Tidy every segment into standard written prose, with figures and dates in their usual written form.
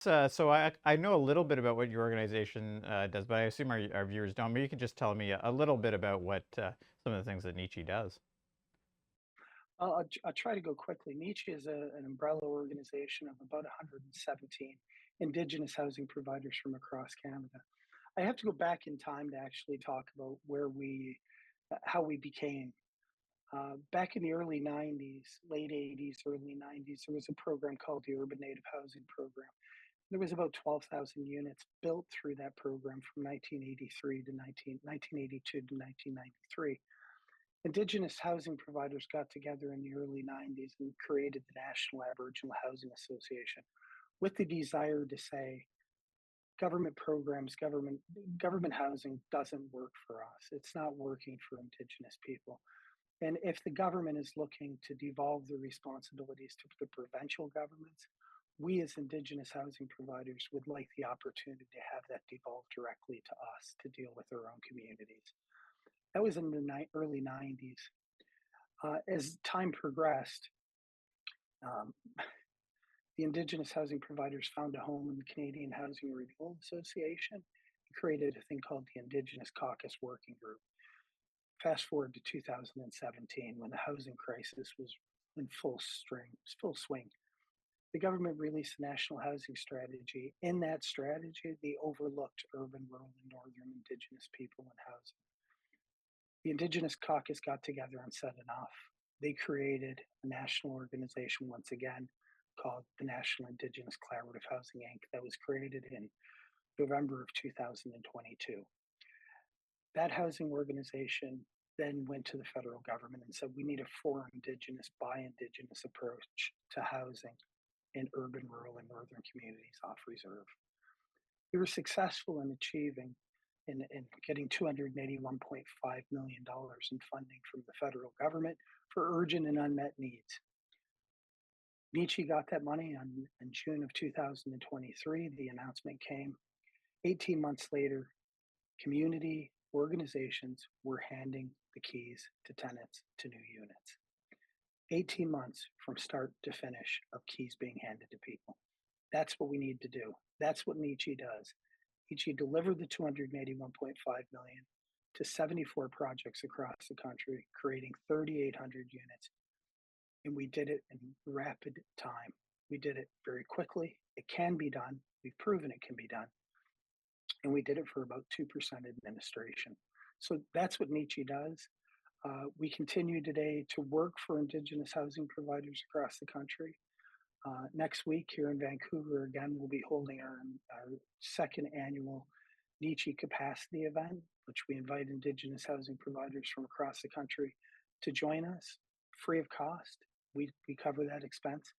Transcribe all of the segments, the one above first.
So I know a little bit about what your organization does, but I assume our viewers don't. Maybe you could just tell me a little bit about what some of the things that Nietzsche does. I'll try to go quickly. Nietzsche is an umbrella organization of about 117 Indigenous housing providers from across Canada. I have to go back in time to actually talk about how we became. Back in the early 90s, late 80s, early 90s, there was a program called the Urban Native Housing Program. There was about 12,000 units built through that program from 1983 to 1982 to 1993. Indigenous housing providers got together in the early 90s and created the National Aboriginal Housing Association with the desire to say government programs, government housing doesn't work for us. It's not working for Indigenous people. And if the government is looking to devolve the responsibilities to the provincial governments, we as Indigenous housing providers would like the opportunity to have that devolve directly to us to deal with our own communities. That was in the early 90s. As time progressed, um, the Indigenous housing providers found a home in the Canadian Housing Renewal Association and created a thing called the Indigenous Caucus Working Group. Fast forward to 2017 when the housing crisis was in full swing. The government released the National Housing Strategy. In that strategy, they overlooked urban, rural, and northern Indigenous people in housing. The Indigenous Caucus got together and said enough. They created a national organization once again called the National Indigenous Collaborative Housing Inc. that was created in November of 2022. That housing organization then went to the federal government and said we need a for Indigenous, by Indigenous approach to housing in urban, rural, and northern communities off reserve. We were successful in achieving in getting $281.5 million in funding from the federal government for urgent and unmet needs. Nietzsche got that money in June of 2023. The announcement came. 18 months later, community organizations were handing the keys to tenants to new units. 18 months from start to finish of keys being handed to people. That's what we need to do. That's what Nietzsche does. Nietzsche delivered the 281.5 million to 74 projects across the country, creating 3,800 units. And we did it in rapid time. We did it very quickly. It can be done. We've proven it can be done. And we did it for about 2% administration. So that's what Nietzsche does. We continue today to work for Indigenous housing providers across the country. Next week here in Vancouver, again, we'll be holding our second annual Nietzsche Capacity event, which we invite Indigenous housing providers from across the country to join us free of cost. We cover that expense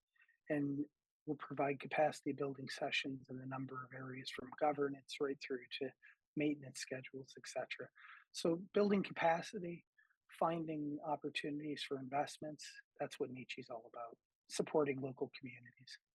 and we'll provide capacity building sessions in a number of areas from governance right through to maintenance schedules, etc. So building capacity, finding opportunities for investments, that's what Nietzsche's all about, supporting local communities.